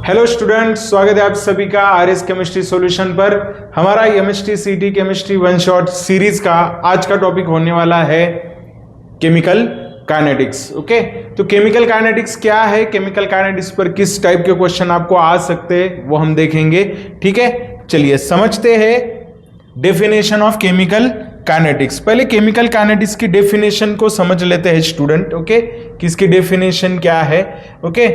Hello students, स्वागत है आप सभी का आरएस केमिस्ट्री सॉल्यूशन पर। हमारा केमिस्ट्री सीटी केमिस्ट्री वन शॉट सीरीज का आज का टॉपिक होने वाला है केमिकल काइनेटिक्स। ओके, तो केमिकल काइनेटिक्स क्या है, केमिकल काइनेटिक्स पर किस टाइप के क्वेश्चन आपको आ सकते हैं वो हम देखेंगे। ठीक है, चलिए समझते हैं डेफिनेशन ऑफ केमिकल काइनेटिक्स। पहले केमिकल काइनेटिक्स की डेफिनेशन को समझ लेते हैं स्टूडेंट। ओके, किसकी डेफिनेशन क्या है। Okay,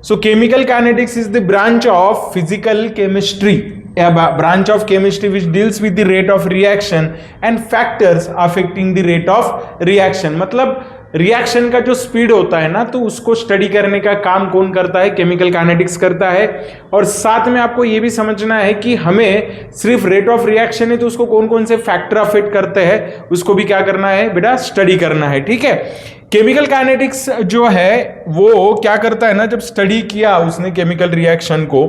so chemical kinetics is the branch of physical chemistry, a branch of chemistry which deals with the rate of reaction and factors affecting the rate of reaction। मतलब reaction का जो speed होता है ना, तो उसको स्टडी करने का काम कौन करता है, केमिकल काइनेटिक्स करता है। और साथ में आपको ये भी समझना है कि हमें सिर्फ रेट ऑफ रिएक्शन है तो उसको कौन कौन से फैक्टर अफेक्ट करते हैं, उसको भी क्या करना है बेटा, स्टडी करना है। ठीक है, केमिकल काइनेटिक्स जो है वो क्या करता है ना, जब स्टडी किया उसने केमिकल रिएक्शन को,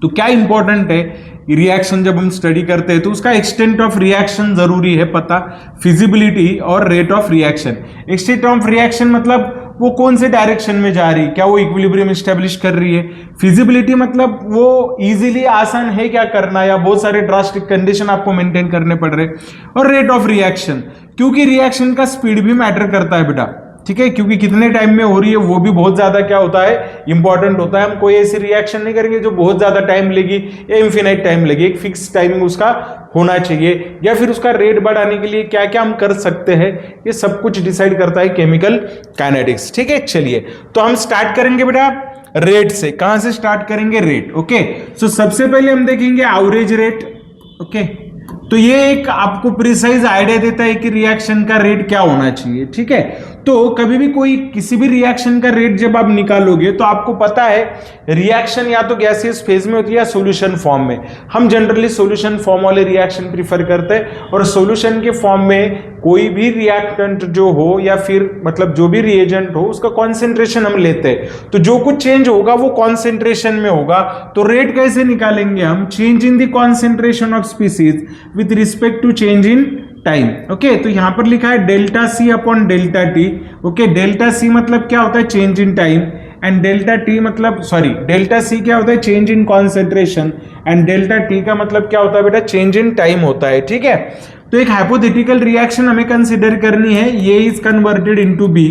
तो क्या इंपॉर्टेंट है रिएक्शन जब हम स्टडी करते हैं तो उसका एक्सटेंट ऑफ रिएक्शन जरूरी है पता, फिजिबिलिटी और rate of reaction. Extent of reaction मतलब वो कौन से डायरेक्शन में जा रही है, क्या वो इक्विलिब्रियम एस्टेब्लिश कर रही है। फिजिबिलिटी मतलब वो इजीली आसान है क्या करना, या बहुत सारे ड्रास्टिक कंडीशन आपको मेंटेन करने पड़ रहे। और रेट ऑफ रिएक्शन, क्योंकि रिएक्शन का स्पीड भी मैटर करता है बेटा। ठीक है, क्योंकि कितने टाइम में हो रही है वो भी बहुत ज्यादा क्या होता है, इंपॉर्टेंट होता है। हम कोई ऐसी रिएक्शन नहीं करेंगे जो बहुत ज्यादा टाइम लेगी या इन्फिनाइट टाइम लेगी, एक फिक्स टाइमिंग उसका होना चाहिए। या फिर उसका रेट बढ़ाने के लिए क्या क्या हम कर सकते हैं, ये सब कुछ डिसाइड करता है केमिकल काइनेटिक्स। ठीक है, चलिए तो हम स्टार्ट करेंगे बेटा रेट से। कहां से स्टार्ट करेंगे, रेट। ओके, सो सबसे पहले हम देखेंगे एवरेज रेट। ओके, तो ये एक आपको प्रिसाइज आइडिया देता है कि रिएक्शन का रेट क्या होना चाहिए। ठीक है, तो कभी भी कोई किसी भी रिएक्शन का रेट जब आप निकालोगे तो आपको पता है रिएक्शन या तो गैसियस फेज में होती है या सॉल्यूशन फॉर्म में। हम जनरली सॉल्यूशन फॉर्म वाले रिएक्शन प्रीफर करते हैं, और सॉल्यूशन के फॉर्म में कोई भी रिएक्टेंट जो हो या फिर मतलब जो भी रिएजेंट हो उसका कॉन्सेंट्रेशन हम लेते हैं, तो जो कुछ चेंज होगा वो कॉन्सेंट्रेशन में होगा। तो रेट कैसे निकालेंगे हम, change in the concentration of species with respect to change in time. Okay, तो यहां पर लिखा है delta C upon delta T. Okay, delta C मतलब क्या होता है, change in time, and delta T मतलब डेल्टा सी क्या होता है, change in concentration, and delta T का मतलब क्या होता है बेटा, चेंज इन टाइम होता है। ठीक है, तो एक हाइपोथेटिकल रिएक्शन हमें कंसीडर करनी है, ये इज कन्वर्टेड इनटू बी।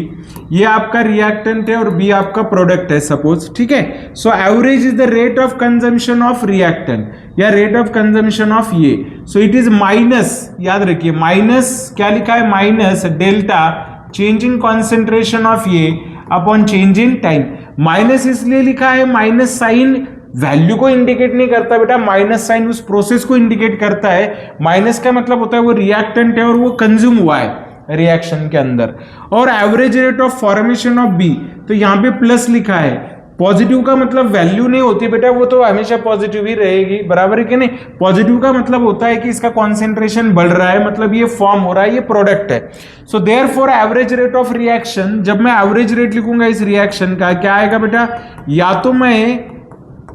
ये आपका रिएक्टेंट है और बी आपका प्रोडक्ट है सपोज। ठीक है, so average is the rate of consumption of reactant या रेट ऑफ कंजम्पशन ऑफ ये। सो इट इज माइनस, याद रखिए माइनस क्या लिखा है, minus delta change in concentration of ये upon change in time. Minus इसलिए लिखा है, माइनस साइन वैल्यू को इंडिकेट नहीं करता बेटा, माइनस साइन उस प्रोसेस को इंडिकेट करता है। माइनस का मतलब होता है वो रिएक्टेंट है और वो कंज्यूम हुआ है रिएक्शन के अंदर। और average rate of formation of B, तो यहां पे प्लस लिखा है। पॉजिटिव का मतलब वैल्यू नहीं होती बेटा, वो तो हमेशा पॉजिटिव ही रहेगी, बराबर है कि नहीं। पॉजिटिव का मतलब होता है कि इसका कॉन्सेंट्रेशन बढ़ रहा है, मतलब ये फॉर्म हो रहा है, ये प्रोडक्ट है। So therefore average rate of reaction, जब मैं एवरेज रेट लिखूंगा इस रिएक्शन का, क्या आएगा बेटा, या तो मैं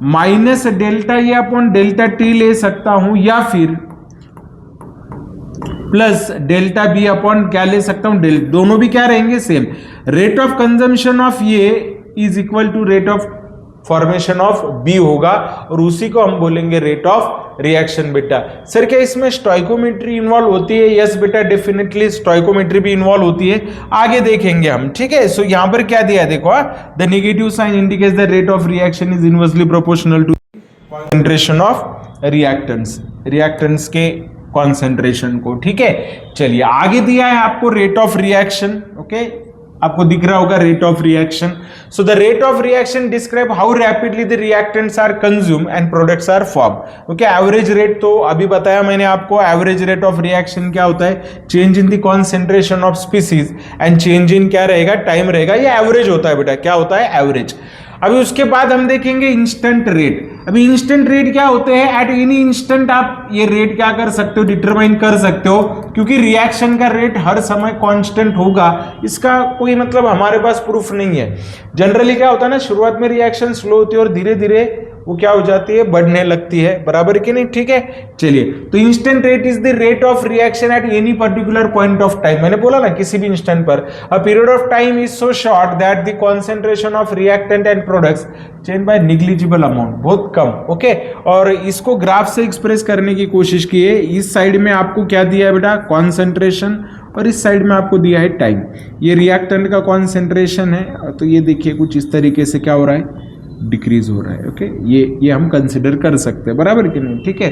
minus delta A upon delta T ले सकता हूं, या फिर प्लस डेल्टा बी अपॉन क्या ले सकता हूं, दोनों भी क्या रहेंगे, same. Rate of consumption of ये is equal to rate of formation of B होगा, और उसी को हम बोलेंगे रेट ऑफ रिएक्शन। बेटा सर क्या इसमें स्टोइकोमेट्री इन्वॉल्व होती है, यस बेटा डेफिनेटली स्टोइकोमेट्री भी इन्वॉल्व होती है, आगे देखेंगे हम। ठीक है, सो यहां पर क्या दिया है देखो, the negative sign indicates the rate of reaction is inversely proportional to concentration of reactants के कॉन्सेंट्रेशन को। ठीक है, चलिए आगे दिया है आपको रेट ऑफ रिएक्शन। ओके, आपको दिख रहा होगा rate of reaction. So the rate of reaction describe how rapidly the reactants are consume and products are form. Okay, average rate तो अभी बताया मैंने आपको, एवरेज रेट ऑफ रिएक्शन क्या होता है, change in the concentration of species and change in क्या रहेगा, टाइम रहेगा। ये एवरेज होता है बेटा, क्या होता है, एवरेज। अभी उसके बाद हम देखेंगे इंस्टेंट रेट। अभी इंस्टेंट रेट क्या होते हैं, एट एनी इंस्टेंट आप ये रेट क्या कर सकते हो, डिटरमाइन कर सकते हो, क्योंकि रिएक्शन का रेट हर समय कांस्टेंट होगा, इसका कोई मतलब हमारे पास प्रूफ नहीं है। जनरली क्या होता है ना, शुरुआत में रिएक्शन स्लो होती है और धीरे धीरे वो क्या हो जाती है, बढ़ने लगती है, बराबर कि नहीं, ठीक है। चलिए, तो instant rate is the rate of reaction at any particular point of time. मैंने बोला ना किसी भी इंस्टेंट पर। A period of time is so short that the concentration of reactant and products change bye negligible amount, बहुत कम, okay. और इसको graph से एक्सप्रेस करने की कोशिश की है। इस साइड में आपको क्या दिया है बेटा, कॉन्सेंट्रेशन, और इस साइड में आपको दिया है टाइम। ये रिएक्टेंट का कॉन्सेंट्रेशन है, तो ये देखिए कुछ इस तरीके से क्या हो रहा है, डिक्रीज हो रहा है, ओके। ये हम कंसिडर कर सकते हैं, बराबर कि नहीं, ठीक है।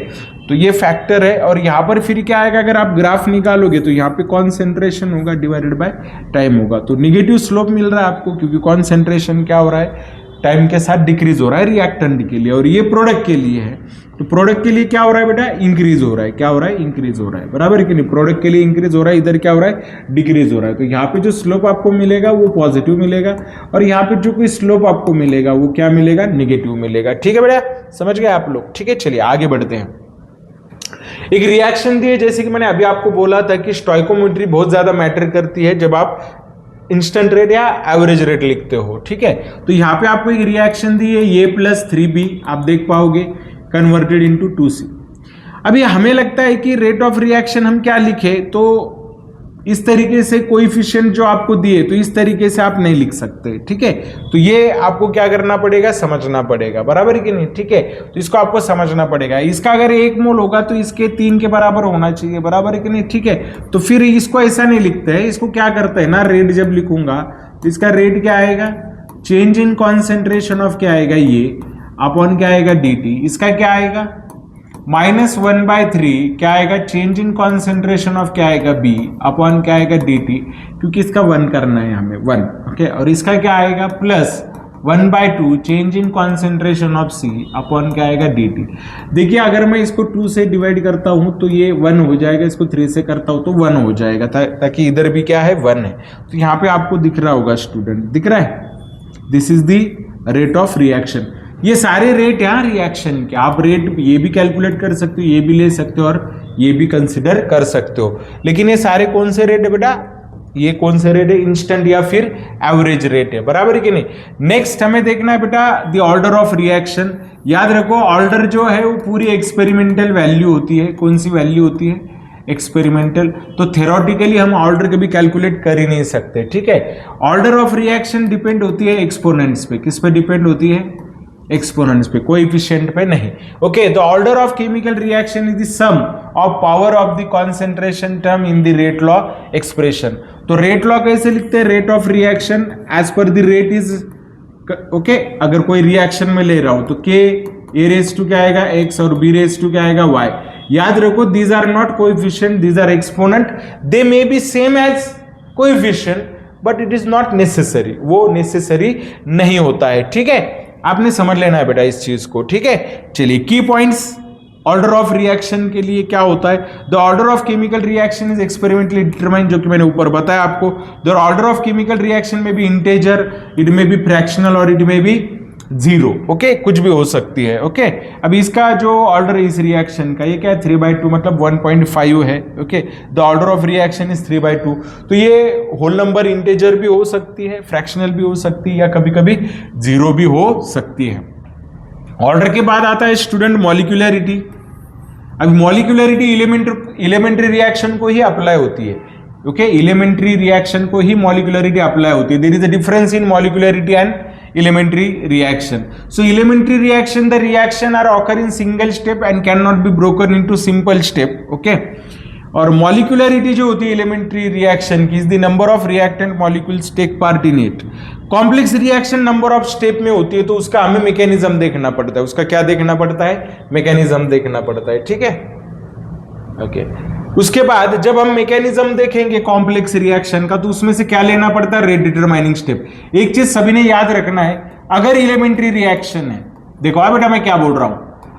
तो ये फैक्टर है। और यहाँ पर फिर क्या आएगा, अगर आप ग्राफ निकालोगे तो यहाँ पे कॉन्सेंट्रेशन होगा डिवाइडेड बाय टाइम होगा, तो निगेटिव स्लोप मिल रहा है आपको, क्योंकि कॉन्सेंट्रेशन क्या हो रहा है, टाइम के साथ डिक्रीज हो रहा है रिएक्टेंट के लिए, और ये प्रोडक्ट के लिए है। तो प्रोडक्ट के लिए क्या हो रहा है बेटा, इंक्रीज हो रहा है, क्या हो रहा है, इंक्रीज हो रहा है, बराबर कि नहीं। प्रोडक्ट के लिए इंक्रीज हो रहा है, इधर क्या हो रहा है, डिक्रीज हो रहा है। तो यहाँ पे जो स्लोप आपको मिलेगा वो पॉजिटिव मिलेगा, और यहाँ पे जो कोई स्लोप आपको मिलेगा वो क्या मिलेगा, निगेटिव मिलेगा, ठीक है बेटा, समझ गए आप लोग, ठीक है। चलिए आगे बढ़ते हैं। एक रिएक्शन दी है, जैसे कि मैंने अभी आपको बोला था कि स्टोइकोमेट्री बहुत ज्यादा मैटर करती है जब आप इंस्टेंट रेट या एवरेज रेट लिखते हो, ठीक है। तो यहाँ पे आपको एक रिएक्शन दी है, a + 3b, आप देख पाओगे, कन्वर्टेड इनटू 2c। अभी हमें लगता है कि रेट ऑफ रिएक्शन हम क्या लिखे, तो इस तरीके से कोएफिशिएंट जो आपको दिए, तो इस तरीके से आप नहीं लिख सकते, ठीक है। तो ये आपको क्या करना पड़ेगा, समझना पड़ेगा, बराबर कि नहीं, ठीक है। तो इसको आपको समझना पड़ेगा। इसका अगर 1 मोल होगा तो इसके 3 के बराबर होना चाहिए, बराबर कि नहीं, ठीक है। तो फिर इसको ऐसा नहीं लिखते हैं, इसको क्या करते हैं ना, रेट जब लिखूंगा तो इसका रेट क्या आएगा, चेंज इन कॉन्सेंट्रेशन ऑफ क्या आएगा, ये अपॉन क्या आएगा, dt। इसका क्या आएगा, -1/3 क्या आएगा, चेंज इन कॉन्सेंट्रेशन ऑफ क्या आएगा, b अपॉन क्या आएगा, dt, क्योंकि इसका 1 करना है हमें, 1, ओके। और इसका क्या आएगा, +1/2 change in concentration of c upon क्या आएगा, dt। देखिए अगर मैं इसको 2 से डिवाइड करता हूं तो ये 1 हो जाएगा, इसको 3 से करता हूं तो 1 हो जाएगा, ताकि इधर भी क्या है, 1 है। तो यहाँ पे आपको दिख रहा होगा स्टूडेंट, दिख रहा है, this is the rate of reaction. ये सारे रेट यहाँ रिएक्शन के, आप रेट ये भी कैलकुलेट कर सकते हो, ये भी ले सकते हो, और ये भी कंसिडर कर सकते हो। लेकिन ये सारे कौन से रेट है बेटा, ये कौन से रेट है, इंस्टेंट या फिर एवरेज रेट है, बराबर कि नहीं। नेक्स्ट हमें देखना है बेटा द ऑर्डर ऑफ रिएक्शन। याद रखो ऑर्डर जो है वो पूरी एक्सपेरिमेंटल वैल्यू होती है। कौन सी वैल्यू होती है, एक्सपेरिमेंटल। तो थ्योरेटिकली हम ऑर्डर कभी कैलकुलेट कर ही नहीं सकते, ठीक है। ऑर्डर ऑफ रिएक्शन डिपेंड होती है एक्सपोनेंट्स पे। किस पे डिपेंड होती है, एक्सपोनेंट्स पे, कोएफिशिएंट पे नहीं, okay. The order of chemical reaction is the sum of power of the concentration term in the rate law expression. तो रेट लॉ कैसे लिखते हैं, rate of reaction as per the rate is, okay. अगर कोई reaction में ले रहा हूं तो k a⁻² क्या आएगा, x, और b⁻² क्या आएगा, y। याद रखो these are not coefficient, these are exponent. They may be same as coefficient but it is not necessary, वो नेसेसरी नहीं होता है, ठीक है। आपने समझ लेना है बेटा इस चीज को, ठीक है। चलिए की पॉइंट्स ऑर्डर ऑफ रिएक्शन के लिए क्या होता है, the order of chemical reaction is experimentally determined, जो कि मैंने ऊपर बताया आपको। The order of chemical reaction में भी इंटेजर, इट में भी फ्रैक्शनल, और इट में भी 0, ओके, कुछ भी हो सकती है, ओके। अभी इसका जो ऑर्डर है इस रिएक्शन का, ये क्या है, 3/2 मतलब 1.5 है, okay. The order of reaction is 3/2। तो ये होल नंबर इंटेजर भी हो सकती है, फ्रैक्शनल भी हो सकती है, या कभी कभी 0 भी हो सकती है। ऑर्डर के बाद आता है स्टूडेंट मॉलिक्यूलरिटी। अब मॉलिक्यूलरिटी एलिमेंट्री रिएक्शन को ही अप्लाई होती है, ओके। एलिमेंट्री रिएक्शन को ही मॉलिक्यूलरिटी अप्लाई होती है। There is a difference in molecularity and elementary reaction. So elementary reaction, the reaction are occur in single step and cannot be broken into simple step, okay. और molecularity जो होती है elementary reaction की is the number of reactant molecules take part in it. complex reaction number of step में होती है, तो उसका हमें mechanism देखना पड़ता है। उसका क्या देखना पड़ता है, mechanism देखना पड़ता है, ठीक है, ओके। उसके बाद जब हम मैकेनिज्म देखेंगे कॉम्प्लेक्स रिएक्शन का, तो उसमें से क्या लेना पड़ता है, रेट डिटरमाइनिंग स्टेप। एक चीज सभी ने याद रखना है, अगर एलिमेंट्री रिएक्शन है, देखो बेटा मैं क्या बोल रहा हूं,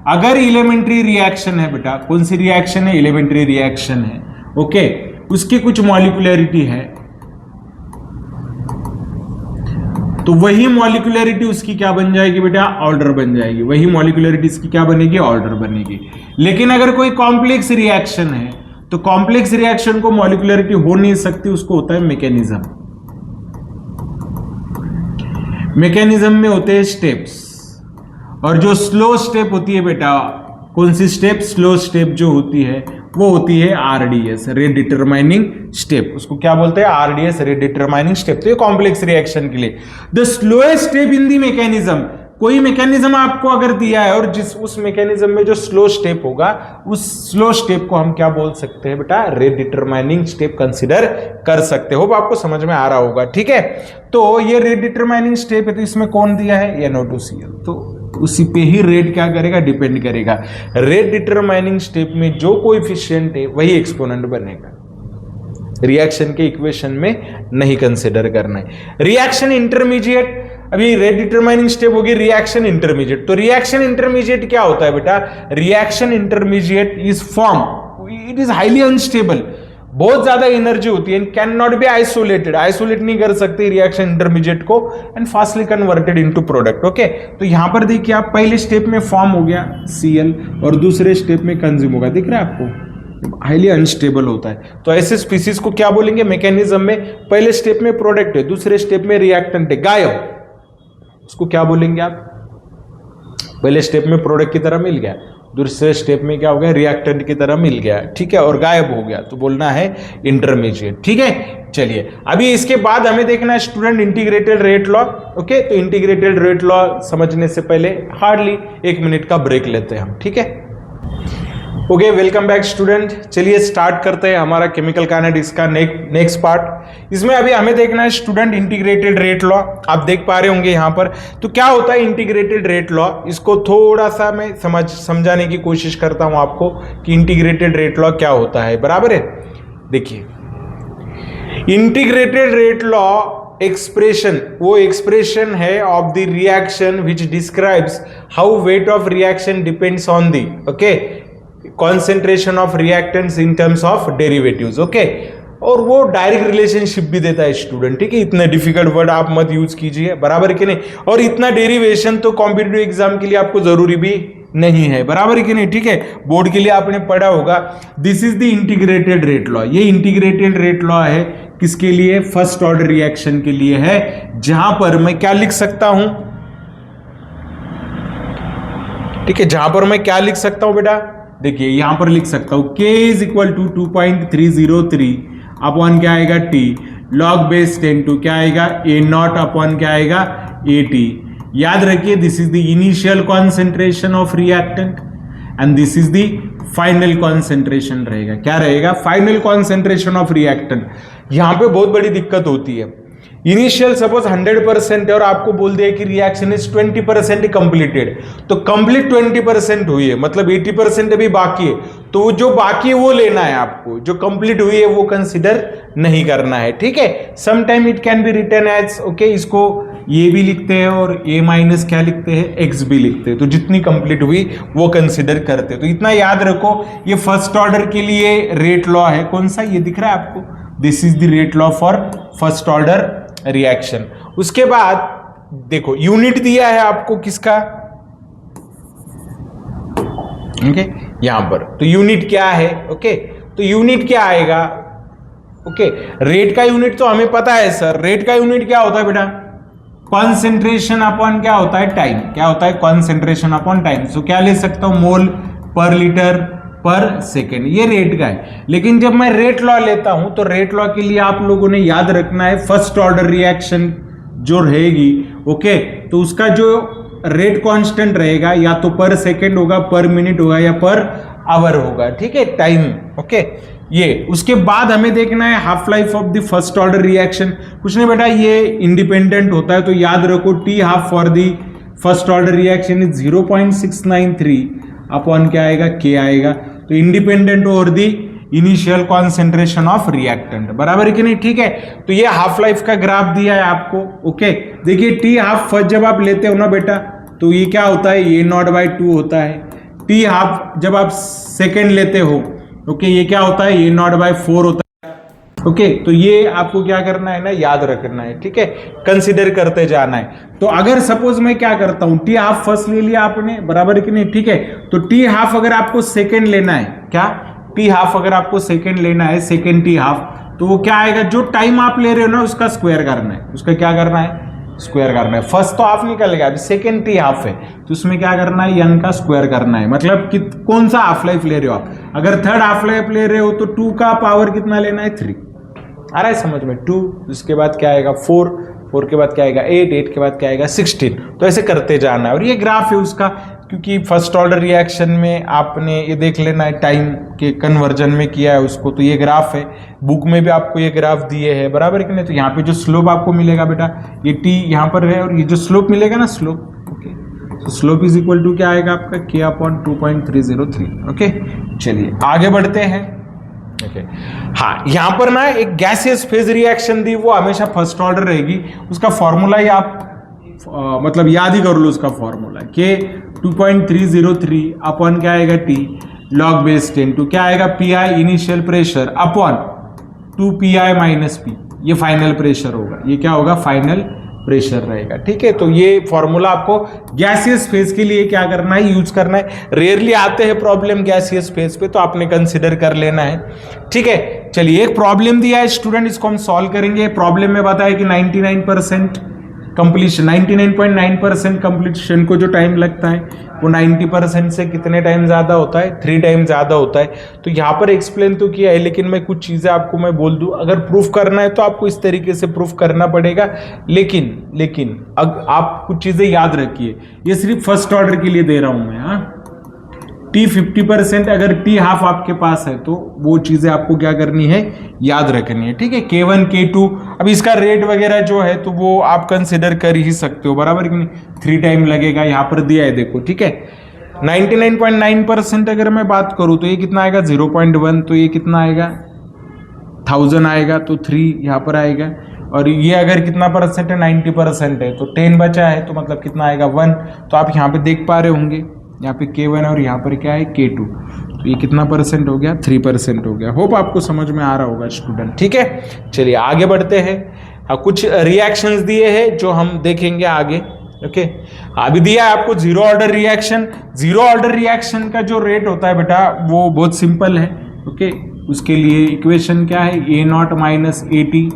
अगर एलिमेंट्री रिएक्शन है बेटा, कौन सी रिएक्शन है, एलिमेंट्री रिएक्शन है, ओके, उसकी कुछ मॉलिक्यूलरिटी है, तो वही मॉलिक्यूलरिटी उसकी क्या बन जाएगी बेटा, ऑर्डर बन जाएगी। वही मॉलिक्यूलरिटी इसकी क्या बनेगी, ऑर्डर बनेगी। लेकिन अगर कोई कॉम्प्लेक्स रिएक्शन है, तो कॉम्प्लेक्स रिएक्शन को मॉलिक्यूलरिटी हो नहीं सकती, उसको होता है मैकेनिज्म। मैकेनिज्म में होते हैं स्टेप्स, और जो स्लो स्टेप होती है बेटा, कौन सी स्टेप, स्लो स्टेप जो होती है वो होती है आरडीएस, रेट डिटरमाइनिंग स्टेप। उसको क्या बोलते हैं, आरडीएस, रेट डिटरमाइनिंग स्टेप। तो ये कॉम्प्लेक्स रिएक्शन के लिए the slowest step in the mechanism, कोई मैकेनिज्म आपको अगर दिया है और जिस उस मैकेनिज्म में जो स्लो स्टेप होगा, उस स्लो स्टेप को हम क्या बोल सकते हैं बेटा, रेट डिटरमाइनिंग स्टेप कंसीडर कर सकते हो। आपको समझ में आ रहा होगा, ठीक है। तो ये रेट डिटरमाइनिंग स्टेप है, तो इसमें कौन दिया है, NO2Cl, तो उसी पे ही रेट क्या करेगा, डिपेंड करेगा। रेट डिटरमाइनिंग स्टेप में जो कोएफिशिएंट है वही एक्सपोनेंट बनेगा, रिएक्शन के इक्वेशन में नहीं कंसिडर करना है। रिएक्शन इंटरमीडिएट, अभी रेट डिटरमाइनिंग स्टेप होगी रिएक्शन इंटरमीडिएट। तो रिएक्शन इंटरमीडिएट क्या होता है बेटा, reaction intermediate is form, it is highly unstable, बहुत ज्यादा एनर्जी होती है, can not be isolated, isolate नहीं कर सकती रिएक्शन इंटरमीडिएट को, and fastly converted into product. Okay, तो यहां पर देखिए आप, पहले स्टेप में फॉर्म हो गया Cl और दूसरे स्टेप में कंज्यूम होगा, दिख रहा है आपको, हाईली अनस्टेबल होता है। तो ऐसे स्पीसीज को क्या बोलेंगे, मैकेनिज्म में पहले स्टेप में प्रोडक्ट है, दूसरे स्टेप में रिएक्टेंट है, गायब, उसको क्या बोलेंगे आप, पहले स्टेप में प्रोडक्ट की तरह मिल गया, दूसरे स्टेप में क्या हो गया, रिएक्टेंट की तरह मिल गया, ठीक है, और गायब हो गया, तो बोलना है इंटरमीडिएट, ठीक है। चलिए अभी इसके बाद हमें देखना है student integrated rate law. Okay, तो इंटीग्रेटेड रेट लॉ समझने से पहले हार्डली 1 मिनट का ब्रेक लेते हैं हम, ठीक है। Okay, welcome back student. चलिए स्टार्ट करते हैं हमारा केमिकल काइनेटिक्स का नेक्स्ट पार्ट। इसमें अभी हमें देखना है स्टूडेंट इंटीग्रेटेड रेट लॉ, आप देख पा रहे होंगे यहाँ पर। तो क्या होता है इंटीग्रेटेड रेट लॉ, इसको थोड़ा सा मैं समझाने की कोशिश करता हूँ आपको कि इंटीग्रेटेड रेट लॉ क्या होता है, बराबर है। देखिए इंटीग्रेटेड रेट लॉ एक्सप्रेशन, वो एक्सप्रेशन है of the reaction which describes how weight of reaction depends on the concentration of reactants in terms of derivatives, okay। और वो डायरेक्ट रिलेशनशिप भी देता है स्टूडेंट, ठीक है। इतने डिफिकल्ट वर्ड आप मत यूज कीजिए, बराबर कि नहीं। और इतना डेरिवेशन तो कॉम्पिटिटिव एग्जाम के लिए आपको जरूरी भी नहीं है, बराबर कि नहीं, ठीक है। बोर्ड के लिए आपने पढ़ा होगा। This is the integrated rate law, ये इंटीग्रेटेड रेट लॉ है किसके लिए, फर्स्ट ऑर्डर रिएक्शन के लिए है, जहां पर मैं क्या लिख सकता हूं, ठीक है, जहां पर मैं क्या लिख सकता हूं बेटा, देखिए यहां पर लिख सकता हूं K is equal to 2.303 upon क्या आएगा T log बेस 10 क्या आएगा A0 अपॉन क्या आएगा AT। याद रखिए this is the initial concentration of reactant and this is the final concentration रहेगा, क्या रहेगा, फाइनल कॉन्सेंट्रेशन ऑफ रिएक्टेंट। यहां पे बहुत बड़ी दिक्कत होती है, इनिशियल सपोज 100% है और आपको बोल दिया कि रिएक्शन इज 20% कंप्लीटेड, तो कंप्लीट 20% हुई है, मतलब 80% अभी बाकी है, तो जो बाकी है वो लेना है आपको, जो कंप्लीट हुई है वो कंसिडर नहीं करना है, ठीक है। Some time it can be written as, okay, इसको ये भी लिखते हैं और A माइनस क्या लिखते हैं, X भी लिखते हैं, तो जितनी कंप्लीट हुई वो कंसिडर करते हैं। तो इतना याद रखो, ये फर्स्ट ऑर्डर के लिए रेट लॉ है, कौन सा, ये दिख रहा है आपको, this is the rate law for first order reaction. उसके बाद देखो यूनिट दिया है आपको किसका, ओके, यहां पर, तो यूनिट क्या है, ओके, तो यूनिट क्या आएगा, ओके, रेट का यूनिट तो हमें पता है सर, रेट का यूनिट क्या होता है बेटा, कॉन्सेंट्रेशन अपॉन क्या होता है, टाइम, क्या होता है, कॉन्सेंट्रेशन अपॉन टाइम। सो क्या ले सकता हूं, मोल पर लीटर पर सेकेंड, ये रेट का है। लेकिन जब मैं रेट लॉ लेता हूं तो रेट लॉ के लिए आप लोगों ने याद रखना है फर्स्ट ऑर्डर रिएक्शन जो रहेगी, ओके, तो उसका जो रेट कांस्टेंट रहेगा या तो पर सेकेंड होगा, पर मिनट होगा या पर आवर होगा, ठीक है, टाइम, ओके। ये उसके बाद हमें देखना है half life of the first order reaction. कुछ नहीं बेटा, ये इंडिपेंडेंट होता है, तो याद रखो T half for the first order reaction is 0.693 upon क्या आएगा, के आएगा, तो independent over the initial concentration of reactant, बराबर है कि नहीं, ठीक है। तो ये हाफ लाइफ का ग्राफ दिया है आपको, ओके। देखिए टी हाफ फर्स्ट जब आप लेते हो ना बेटा, तो ये क्या होता है, ये A0/2 होता है। टी हाफ जब आप सेकेंड लेते हो, ओके, ये क्या होता है, A0/4 होता है, ओके। तो ये आपको क्या करना है ना, याद रखना है, ठीक है, कंसिडर करते जाना है। तो अगर सपोज मैं क्या करता हूं, टी हाफ फर्स्ट ले लिया आपने, बराबर कि नहीं, ठीक है, तो टी हाफ अगर आपको सेकेंड लेना है, क्या, टी हाफ अगर आपको सेकेंड लेना है, सेकेंड टी हाफ, तो वो क्या आएगा, जो टाइम आप ले रहे हो ना उसका स्क्वायर करना है, उसका क्या करना है, स्क्वायर करना है। फर्स्ट तो हाफ निकल गया, अभी सेकेंड टी हाफ है तो उसमें क्या करना है, n का स्क्वायर करना है। मतलब कि कौन सा हाफ लाइफ ले रहे हो आप, अगर थर्ड हाफ लाइफ ले रहे हो तो 2 का पावर कितना लेना है, 3। आ रहा है समझ में, 2, उसके बाद क्या आएगा 4, 4 के बाद क्या आएगा 8, 8 के बाद क्या आएगा 16। तो ऐसे करते जाना है। और ये ग्राफ है उसका, क्योंकि फर्स्ट ऑर्डर रिएक्शन में आपने ये देख लेना है, टाइम के कन्वर्जन में किया है उसको, तो ये ग्राफ है। बुक में भी आपको ये ग्राफ दिए हैं, बराबर कि नहीं। तो यहाँ पे जो स्लोप आपको मिलेगा बेटा, ये टी यहाँ पर है, और ये जो स्लोप मिलेगा ना, स्लोप, ओके, तो स्लोप इज इक्वल टू क्या आएगा आपका, k/2.303। ओके, चलिए आगे बढ़ते हैं। ओके, हाँ, यहाँ पर ना एक गैसियस फेज रिएक्शन दी, वो हमेशा फर्स्ट ऑर्डर रहेगी। उसका फॉर्मूला ही आप मतलब याद ही कर लो, उसका फॉर्मूला k/2.303 अपॉन क्या आएगा t log बेस 10 टू क्या आएगा PI initial pressure upon 2PI minus P, ये फाइनल प्रेशर होगा। ये क्या होगा, फाइनल प्रेशर रहेगा। ठीक है, तो ये फॉर्मूला आपको गैसियस फेज के लिए क्या करना है, यूज करना है। रेयरली आते हैं प्रॉब्लम गैसियस फेज पे, तो आपने कंसिडर कर लेना है। ठीक है, चलिए एक प्रॉब्लम दिया है स्टूडेंट, इसको हम सॉल्व करेंगे। प्रॉब्लम में बताया कि 99% कंप्लीशन, 99.9% कंप्लीशन को जो टाइम लगता है वो 90% से कितने टाइम ज़्यादा होता है, 3 टाइम ज़्यादा होता है। तो यहाँ पर एक्सप्लेन तो किया है, लेकिन मैं कुछ चीज़ें आपको मैं बोल दूँ, अगर प्रूफ करना है तो आपको इस तरीके से प्रूफ करना पड़ेगा। लेकिन अब आप कुछ चीज़ें याद रखिए, ये सिर्फ फर्स्ट ऑर्डर के लिए दे रहा हूँ मैं। हाँ, टी 50%, अगर टी हाफ आपके पास है तो वो चीजें आपको क्या करनी है, याद रखनी है। ठीक है, K1 K2, अब इसका रेट वगैरह जो है तो वो आप कंसिडर कर ही सकते हो, बराबर कि नहीं। 3 टाइम लगेगा, यहाँ पर दिया है देखो। ठीक है, 99.9% अगर मैं बात करूँ तो ये कितना आएगा 0.1, तो ये कितना आएगा 1000 आएगा, तो 3 यहाँ पर आएगा। और ये अगर कितना परसेंट है, 90% है, तो 10 बचा है, तो मतलब कितना आएगा 1। तो आप यहाँ पे देख पा रहे होंगे, यहाँ पे K1 और यहाँ पर क्या है K2, तो ये कितना परसेंट हो गया, 3% हो गया। होप आपको समझ में आ रहा होगा स्टूडेंट। ठीक है, चलिए आगे बढ़ते हैं। कुछ रिएक्शंस दिए हैं जो हम देखेंगे आगे। ओके, अभी दिया है आपको zero order reaction. Zero order reaction का जो रेट होता है बेटा, वो बहुत सिंपल है। ओके, उसके लिए इक्वेशन क्या है, A0 minus AT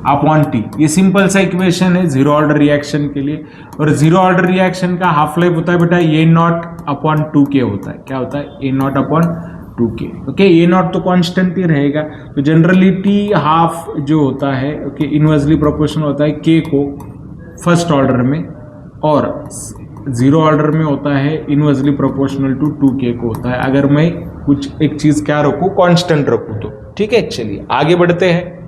upon T. ये सिंपल सा इक्वेशन है जीरो ऑर्डर रिएक्शन के लिए। और जीरो ऑर्डर रिएक्शन का हाफ लाइफ होता है बेटा A0 अपॉन 2K होता है। क्या होता है, A0 upon 2K। Okay, A0 तो कांस्टेंट ही रहेगा, तो जनरली T हाफ जो होता है, ओके, इनवर्सली प्रोपोर्शनल होता है K को फर्स्ट ऑर्डर में, और जीरो ऑर्डर में होता है इनवर्सली प्रोपोर्शनल टू 2K को होता है, अगर मैं कुछ एक चीज क्या रखूं, कांस्टेंट रखूं तो। ठीक है, चलिए आगे बढ़ते हैं।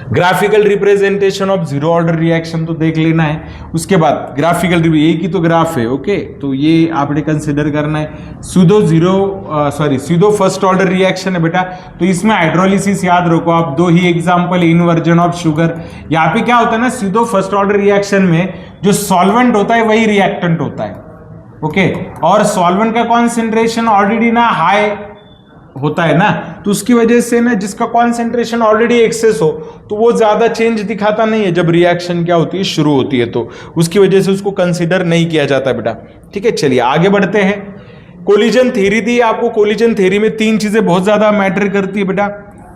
Graphical representation of zero order reaction तो देख लेना है। उसके बाद ग्राफिकल, एक ही तो ग्राफ है। ओके, तो ये आपने कंसिडर करना है। सूडो फर्स्ट ऑर्डर रिएक्शन है बेटा, तो इसमें हाइड्रोलिसिस याद रखो आप। 2 ही एग्जांपल, इनवर्जन ऑफ शुगर। यहाँ पे क्या होता है ना, सूडो फर्स्ट ऑर्डर रिएक्शन में जो सॉल्वेंट होता है वही रिएक्टेंट होता है। ओके, और सॉल्वेंट का कॉन्सेंट्रेशन ऑलरेडी ना हाई होता है ना, तो उसकी वजह से ना जिसका कॉन्सेंट्रेशन ऑलरेडी एक्सेस हो तो वो ज्यादा चेंज दिखाता नहीं है जब रिएक्शन क्या होती है, शुरू होती है, तो उसकी वजह से उसको कंसीडर नहीं किया जाता बेटा। ठीक है, चलिए आगे बढ़ते हैं। कोलिजन थ्योरी दी आपको। कोलिजन थ्योरी में 3 चीजें बहुत ज्यादा मैटर करती है बेटा।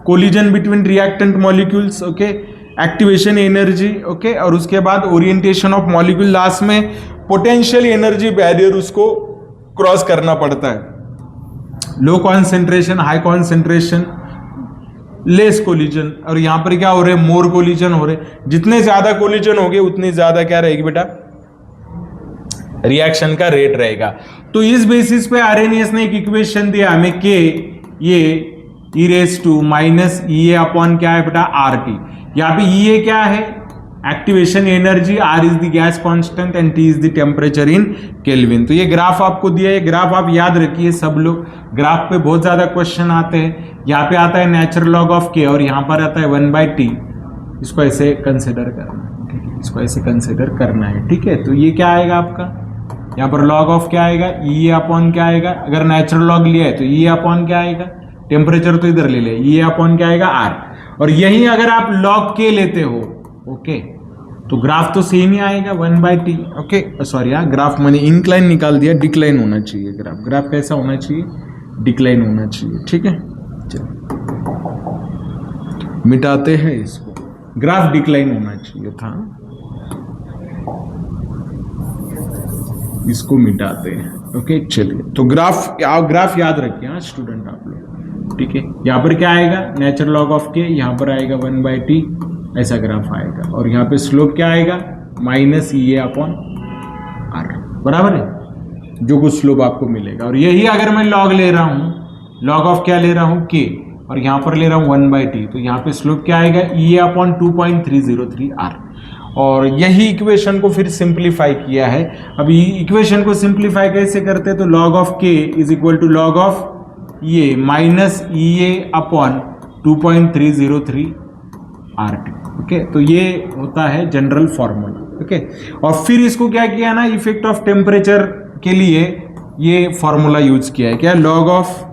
Collision between reactant molecules, okay, activation energy, okay, और उसके बाद ओरिएंटेशन ऑफ मॉलिक्यूल, लास्ट में पोटेंशियल एनर्जी बैरियर उसको क्रॉस करना पड़ता है। Low concentration, high concentration, less collision, और यहां पर क्या हो रहे हैं, मोर कोलिजन हो रहे। जितने ज्यादा कोलिजन होंगे उतनी ज्यादा क्या रहेगी बेटा, रिएक्शन का रेट रहेगा। तो इस बेसिस पे आरएनएस ने एक इक्वेशन दिया हमें, के ये e raise to minus E upon क्या है बेटा, RT। यहाँ पे ई क्या है, activation energy, R is the gas constant and T is the temperature in Kelvin. तो ये ग्राफ आपको दिया है, ग्राफ आप याद रखिए सब लोग। ग्राफ पे बहुत ज्यादा क्वेश्चन आते हैं। यहाँ पे आता है नेचुरल लॉग ऑफ K और यहाँ पर आता है 1/T। इसको ऐसे कंसिडर करना है, ठीक है, इसको ऐसे कंसिडर करना है। ठीक है, तो ये क्या आएगा आपका, यहाँ पर लॉग ऑफ क्या आएगा, E अपॉन क्या आएगा, अगर नेचुरल लॉग लिया है तो E अपॉन क्या आएगा, टेम्परेचर तो इधर ले ले, E अपॉन क्या आएगा R। और यही अगर आप लॉग K लेते हो, ओके, तो ग्राफ तो सेम ही आएगा 1/T। ओके, सॉरी यार, ग्राफ मैंने इंक्लाइन निकाल दिया, डिक्लाइन होना चाहिए ग्राफ। ग्राफ कैसा होना चाहिए, डिक्लाइन होना चाहिए। ठीक है, चलो मिटाते हैं इसको। ग्राफ डिक्लाइन होना चाहिए था, इसको मिटाते हैं। ओके चलिए, तो ग्राफ याद रखिए हाँ स्टूडेंट आप लोग, ठीक है। यहाँ पर क्या आएगा, नेचुरल लॉग ऑफ के, यहाँ पर आएगा 1/t, ऐसा ग्राफ आएगा, और यहाँ पे स्लोप क्या आएगा, -EA/r, बराबर है, जो कुछ स्लोप आपको मिलेगा। और यही अगर मैं लॉग ले रहा हूँ, लॉग ऑफ क्या ले रहा हूँ, k, और यहाँ पर ले रहा हूँ 1/t, तो यहाँ पे स्लोप क्या आएगा, EA/2.303r। और यही इक्वेशन को फिर सिंप्लीफाई किया है। अभी इक्वेशन को सिंप्लीफाई कैसे करते हैं, तो log of k is equal to log of ये माइनस EA/2.303RT। ओके, तो ये होता है जनरल फॉर्मूला। ओके, और फिर इसको क्या किया ना, इफेक्ट ऑफ टेम्परेचर के लिए ये फॉर्मूला यूज किया है, क्या, लॉग ऑफ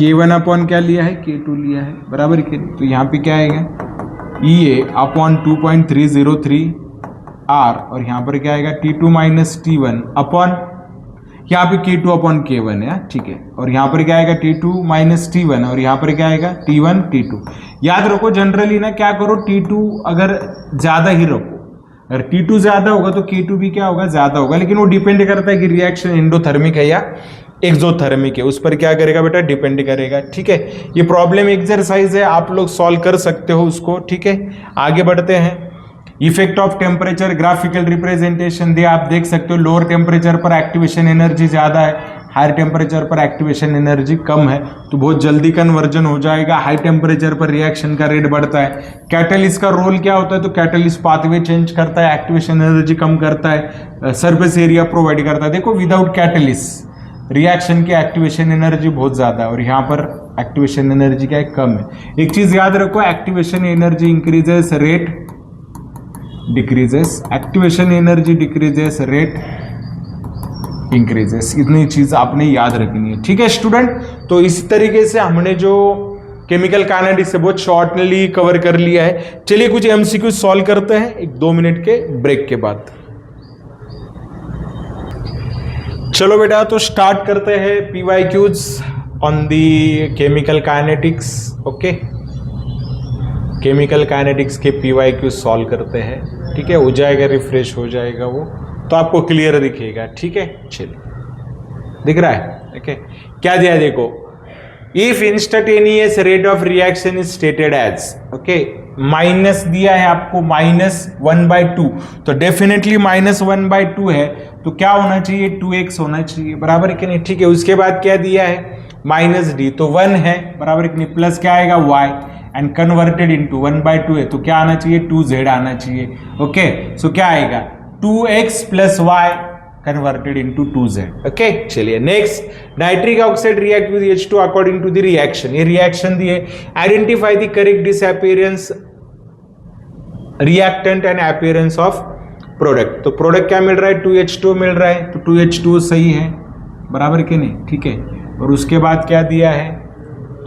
K1 अपॉन क्या लिया है, K2 लिया है, बराबर के। तो यहाँ पे क्या आएगा, EA/2.303R, और यहाँ पर क्या आएगा, T2 माइनस T1 अपॉन, यहाँ पे K2 अपॉन K1 है, ठीक है। और यहाँ पर क्या आएगा, T2 माइनस T1, और यहाँ पर क्या आएगा, T1 T2। याद रखो जनरली ना क्या करो, T2 अगर ज्यादा ही रखो, अगर T2 ज्यादा होगा तो K2 भी क्या होगा, ज्यादा होगा, लेकिन वो डिपेंड करता है कि रिएक्शन एंडोथर्मिक है या एक्सोथर्मिक है, उस पर क्या करेगा बेटा, डिपेंड करेगा, ठीक है। ये प्रॉब्लम एक्सरसाइज है, आप लोग सॉल्व कर सकते हो उसको, ठीक है। आगे बढ़ते हैं, effect of temperature graphical representation दे, आप देख सकते हो लोअर टेम्परेचर पर एक्टिवेशन एनर्जी ज्यादा है, हायर टेम्परेचर पर एक्टिवेशन एनर्जी कम है, तो बहुत जल्दी कन्वर्जन हो जाएगा। हाई टेम्परेचर पर रिएक्शन का रेट बढ़ता है। कैटलिस्ट का रोल क्या होता है, तो कैटलिस्ट पाथवे चेंज करता है, एक्टिवेशन एनर्जी कम करता है, सरफेस एरिया प्रोवाइड करता है। देखो विदाउट कैटलिस्ट रिएक्शन की एक्टिवेशन एनर्जी बहुत ज्यादा है, और यहाँ पर एक्टिवेशन एनर्जी क्या है, कम है। एक चीज याद रखो, activation energy increases, rate decreases, activation energy decreases, rate increases, इतनी चीज आपने याद रखनी है, ठीक है स्टूडेंट। तो इसी तरीके से हमने जो केमिकल काइनेटिक्स है बहुत शॉर्टली कवर कर लिया है। चलिए कुछ एमसीक्यू सॉल्व करते हैं एक 2 मिनट के ब्रेक के बाद। चलो बेटा, तो स्टार्ट करते हैं PYQs on the chemical kinetics. Okay, chemical kinetics के PYQ सॉल्व करते हैं, ठीक है। हो जाएगा, रिफ्रेश हो जाएगा वो, तो आपको क्लियर दिखेगा, ठीक है। चलिए, दिख रहा है, ओके। क्या दिया है देखो, if instantaneous rate of reaction is stated as, okay, minus दिया है आपको -1/2, तो डेफिनेटली -1/2 है, तो क्या होना चाहिए, 2x होना चाहिए, बराबर कि नहीं, ठीक है। उसके बाद क्या दिया है, -d, तो 1 है, बराबर कि नहीं, प्लस क्या आएगा y, एंड कन्वर्टेड इनटू 1/2 है, तो क्या आना चाहिए, 2z आना चाहिए। ओके, सो क्या आएगा, 2x plus y converted into 2z। Okay, चलिए next, nitric oxide react with H2 according to the reaction. ये रिएक्शन दिए, identify the correct disappearance reactant and appearance of product. तो प्रोडक्ट क्या मिल रहा है, 2H2 मिल रहा है, तो 2H2 सही है, बराबर के नहीं, ठीक है। और उसके बाद क्या दिया है,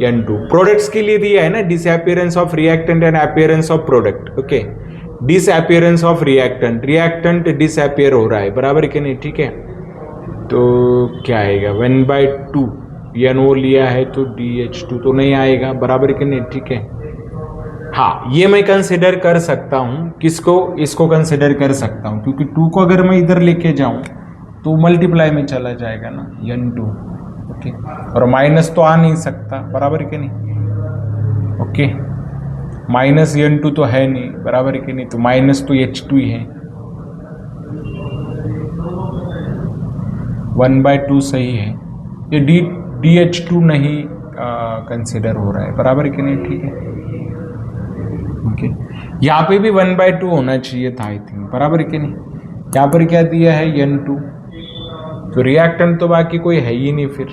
N2 प्रोडक्ट्स के लिए दिया है ना, disappearance of reactant and appearance of product. Okay, disappearance of reactant, reactant disappear हो रहा है, बराबर के नहीं, ठीक है। तो क्या आएगा, 1/2 NO लिया है तो DH2 तो नहीं आएगा, बराबर के नहीं, ठीक है। हाँ, ये मैं कंसिडर कर सकता हूँ, किसको, इसको कंसिडर कर सकता हूँ, क्योंकि 2 को अगर मैं इधर लेके जाऊँ तो मल्टीप्लाई में चला जाएगा ना, N2, ओके। और माइनस तो आ नहीं सकता, बराबर के नहीं, ओके। -N2 तो है नहीं, बराबर के नहीं, तो माइनस तो H2 ही है, 1/2 सही है। ये DH2 नहीं कंसिडर हो रहा है, बराबर के नहीं, ठीक है, ओके। यहाँ पे भी 1/2 होना चाहिए था आई थिंक, बराबर के नहीं। यहाँ पर क्या दिया है, N2, तो रिएक्टेंट तो बाकी कोई है ही नहीं फिर,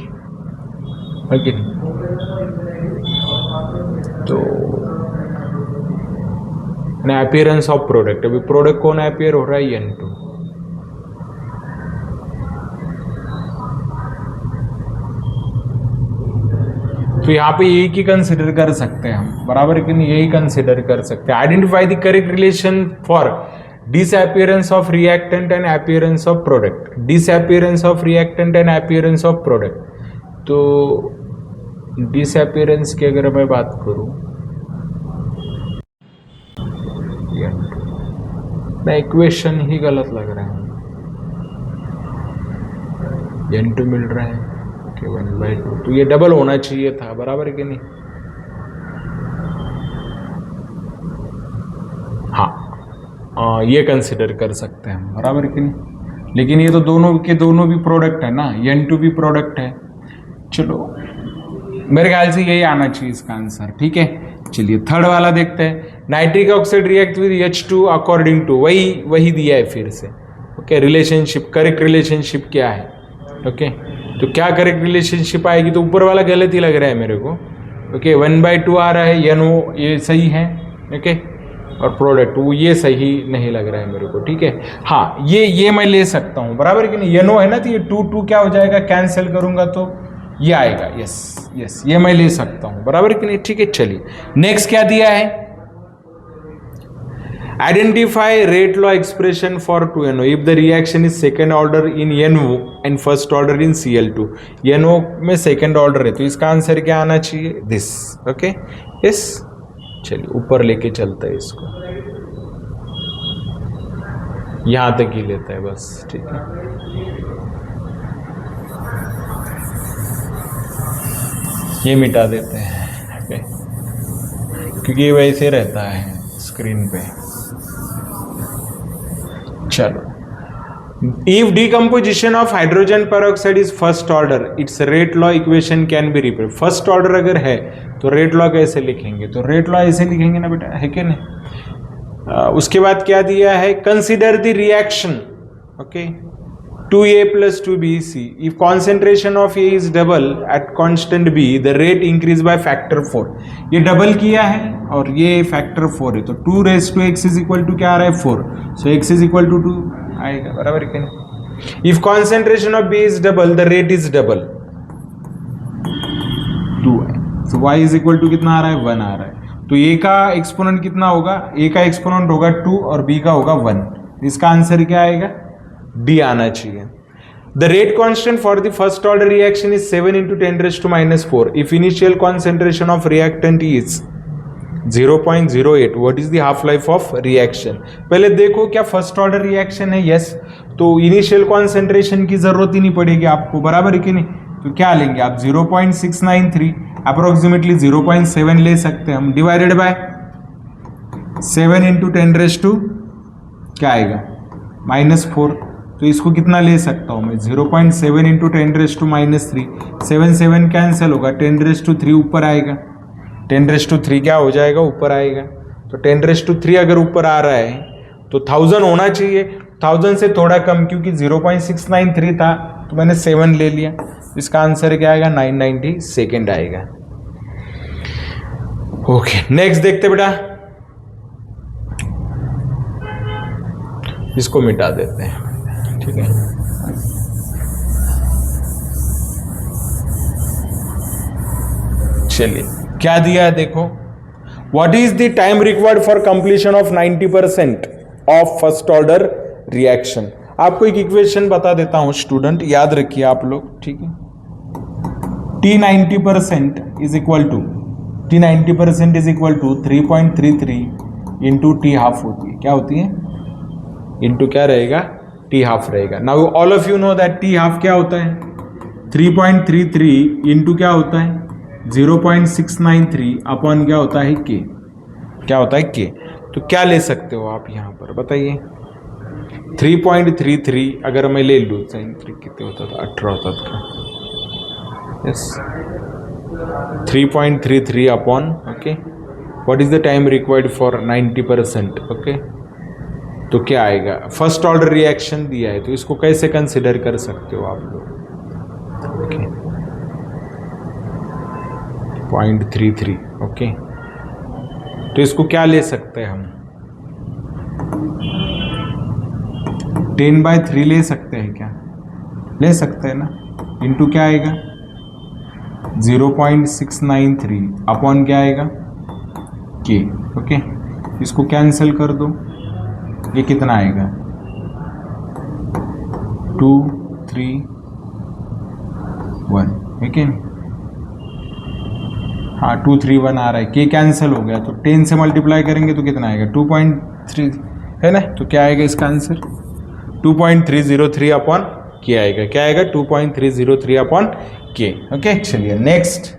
ओके। तो अपीयरेंस ऑफ प्रोडक्ट, अभी प्रोडक्ट कौन अपीयर हो रहा है, N2। तो यहाँ पे यही की कंसिडर कर सकते हैं हम, बराबर कि नहीं, यही कंसिडर कर सकते हैं। Identify the correct relation for disappearance of reactant and appearance of product, disappearance of reactant and appearance of product। तो disappearance की अगर मैं बात करूं, ना इक्वेशन ही गलत लग रहा है, n2 मिल रहा है, ओके 1/2, तो ये डबल होना चाहिए था, बराबर है कि नहीं? हाँ, ये कंसिडर कर सकते हैं हम, बराबर है कि नहीं? लेकिन ये तो दोनों के दोनों भी प्रोडक्ट है ना, n2 भी प्रोडक्ट है। चलो मेरे ख्याल से यही आना चाहिए इसका आंसर, ठीक है। चलिए थर्ड वाला देखते हैं। Nitric oxide react with H2 according to, वही दिया है फिर से, ओके। रिलेशनशिप, करेक्ट रिलेशनशिप क्या है, ओके। तो क्या करेक्ट रिलेशनशिप आएगी? तो ऊपर वाला गलत ही लग रहा है मेरे को, ओके। 1/2 आ रहा है, NO ये सही है, ओके। और प्रोडक्ट वो ये सही नहीं लग रहा है मेरे को, ठीक है। हाँ, ये मैं ले सकता हूँ, बराबर है कि नहीं? NO है ना, तो ये 2 क्या हो जाएगा, कैंसिल करूंगा तो ये आएगा, यस, ये मैं ले सकता हूं, बराबर कि नहीं? ठीक है। चलिए नेक्स्ट क्या दिया है? Identify rate law expression for 2NO if the reaction is second order in NO and first order in Cl2। NO में सेकेंड ऑर्डर है, तो इसका आंसर क्या आना चाहिए? This, okay, yes. चलिए ऊपर लेके चलते हैं इसको, यहां तक ही लेते हैं बस, ठीक है। ये मिटा देते हैं, ओके, क्योंकि ये वैसे रहता है स्क्रीन पे। चलो, if decomposition of hydrogen peroxide is first order, it's rate law equation can be represent. First order अगर है तो रेट लॉ कैसे लिखेंगे? तो रेट लॉ ऐसे लिखेंगे ना बेटा, है कि नहीं? उसके बाद क्या दिया है? Consider the reaction, okay, 2A plus 2BC. If concentration of A is double at constant B, the rate increase by factor 4. ये डबल किया है और ये फैक्टर 4 है, तो 2 raised to x is equal to क्या आ रहा है? 4. So x is equal to 2 आएगा, बराबर है क्या? If concentration of B is double, the rate is double, 2 है। So y is equal to कितना आ रहा है? 1 आ रहा है। तो A का एक्सपोनेंट कितना होगा? A का एक्सपोनेंट होगा 2 और B का होगा 1। इसका आंसर क्या आएगा? डी आना चाहिए। The rate constant for the first order reaction is 7 into 10 raised to minus 4. If initial concentration of reactant is 0.08, what is the half life of reaction? पहले देखो क्या फर्स्ट ऑर्डर रिएक्शन है? Yes, तो initial concentration की जरूरत ही नहीं पड़ेगी आपको, बराबर है कि नहीं? तो क्या लेंगे आप? 0.693, अप्रोक्सीमेटली 0.7 ले सकते हैं हम, divided by 7 into 10 raised to क्या आएगा? -4। तो इसको कितना ले सकता हूँ मैं? 0.7 into 10 raised to -3, 7 कैंसिल होगा, 10 raised to 3 ऊपर आएगा, 10 raised to 3 क्या हो जाएगा? ऊपर आएगा। तो 10 raised to 3 अगर ऊपर आ रहा है तो 1000 होना चाहिए, 1000 से थोड़ा कम, क्योंकि 0.693 था तो मैंने 7 ले लिया। इसका आंसर क्या आएगा? 990 सेकेंड आएगा। ओके, नेक्स्ट देखते बेटा, इसको मिटा देते हैं, ठीक है। चलिए क्या दिया है देखो, what is the time required for completion of 90% of first order reaction. आपको एक इक्वेशन बता देता हूं स्टूडेंट, याद रखिए आप लोग, ठीक है। T90% is equal to 3.33 into T half होती है, क्या होती है? इंटू क्या रहेगा? टी हाफ रहेगा। Now all of you know that T half क्या होता है? 3.33 इंटू क्या होता है? 0.693 अपॉन क्या होता है? के। क्या होता है? के। तो क्या ले सकते हो आप यहाँ पर बताइए? 3.33 अगर मैं ले लूँ, साइन 3 कितने होता था? 18 होता था, yes. 3.33 upon, okay, what is the time required for 90%, okay. तो क्या आएगा? फर्स्ट ऑर्डर रिएक्शन दिया है, तो इसको कैसे कंसिडर कर सकते हो आप लोग? Okay, 0.33, okay. तो इसको क्या ले सकते हैं हम? 10/3 ले सकते हैं क्या? ले सकते हैं ना। इंटू क्या आएगा? 0.693 अपॉन क्या आएगा? के, ओके। इसको कैंसिल कर दो, ये कितना आएगा? 2, 3, 1, ठीक है। हाँ, 2, 3, 1 आ रहा है, के कैंसिल हो गया, तो 10 से मल्टीप्लाई करेंगे तो कितना आएगा? 2.3, है ना। तो क्या आएगा इसका आंसर 2.303 अपॉन के आएगा। क्या आएगा 2.303 अपॉन के। ओके चलिए नेक्स्ट।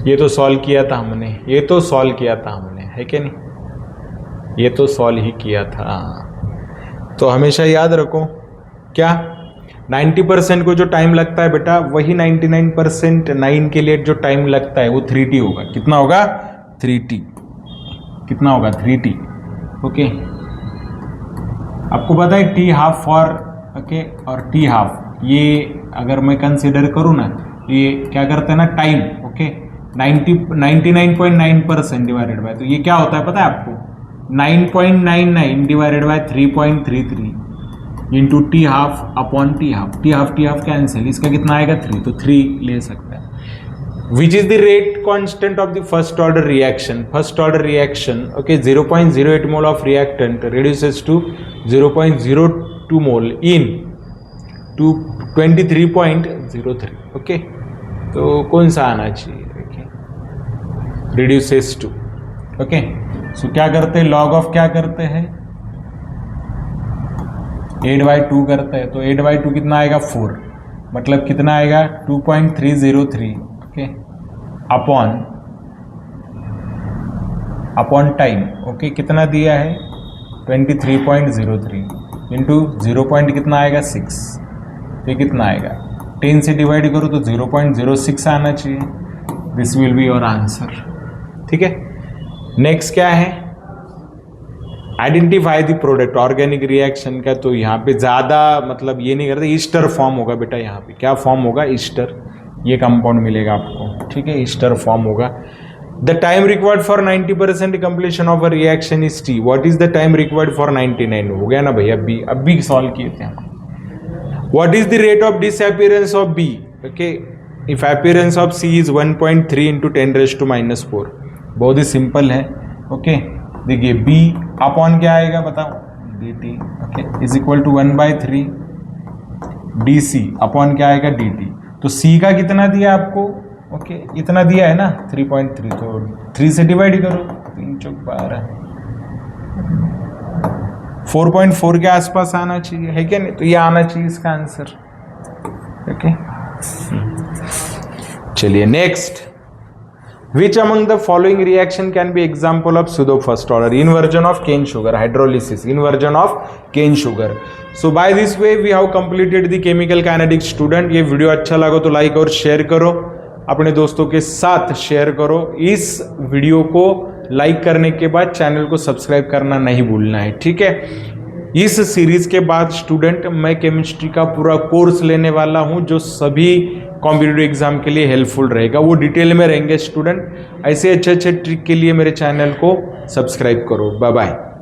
ये तो सॉल्व किया था हमने, है कि नहीं, ये तो सॉल्व ही किया था। तो हमेशा याद रखो क्या 90% को जो टाइम लगता है बेटा वही 99% 9 के लिए जो टाइम लगता है वो 3t होगा। कितना होगा 3t, कितना होगा 3t। ओके आपको पता है t हाफ फॉर ओके और t हाफ, ये अगर मैं कंसिडर करूँ ना ये क्या करते हैं ना टाइम। ओके 99.9% डिवाइडेड बाय, तो ये क्या होता है पता है आपको 9.99 divided by 3.33 into T half upon T half. T half cancel, इसका कितना आएगा 3, तो 3 ले सकता है। Which is the rate constant of the first order reaction. First order reaction okay 0.08 mole of reactant reduces to 0.02 mole in 23.03। Okay तो कौन सा आना चाहिए reduces to। ओके सो क्या करते हैं लॉग ऑफ क्या करते हैं 8/2 करते हैं, तो 8/2 कितना आएगा 4, मतलब कितना आएगा 2.303 ओके अपॉन टाइम। ओके कितना दिया है 23.03 इंटू 0. कितना आएगा 6, तो कितना आएगा 10 से डिवाइड करो तो 0.06 आना चाहिए। This will be your answer. ठीक है नेक्स्ट क्या है identify the product organic reaction का। तो यहाँ पे ज़्यादा मतलब ये नहीं करते, ईस्टर फॉर्म होगा बेटा। यहाँ पे क्या फॉर्म होगा ईस्टर, ये कंपाउंड मिलेगा आपको। ठीक है ईस्टर फॉर्म होगा। The time required for 90% completion of a reaction is T. What is the time required for 99? हो गया ना भाई, अभी सॉल्व किए थे हम। What is the rate of disappearance of B. Okay if appearance of C is 1.3 into 10⁻⁴। बहुत ही सिंपल है। ओके देखिए बी अपॉन क्या आएगा बताओ D T. Okay is equal to 1/3 D C upon क्या आएगा डी टी। तो सी का कितना दिया आपको ओके इतना दिया है ना 3.3, तो 3 से डिवाइड करो 3 चौक 12 4.4 के आसपास आना चाहिए, है क्या नहीं। तो ये आना चाहिए इसका आंसर। ओके चलिए next. Which among the following reaction can be example of pseudo first order? Inversion of cane sugar, hydrolysis, inversion of cane sugar. So by this way we have completed the chemical kinetics student। ये video अच्छा लगा तो like और share करो, अपने दोस्तों के साथ शेयर करो। इस वीडियो को लाइक करने के बाद चैनल को सब्सक्राइब करना नहीं भूलना है। ठीक है इस सीरीज के बाद स्टूडेंट मैं केमिस्ट्री का पूरा कोर्स लेने वाला हूं जो सभी कॉम्पिटिटिव एग्जाम के लिए हेल्पफुल रहेगा। वो डिटेल में रहेंगे स्टूडेंट। ऐसे अच्छे अच्छे ट्रिक के लिए मेरे चैनल को सब्सक्राइब करो। Bye bye.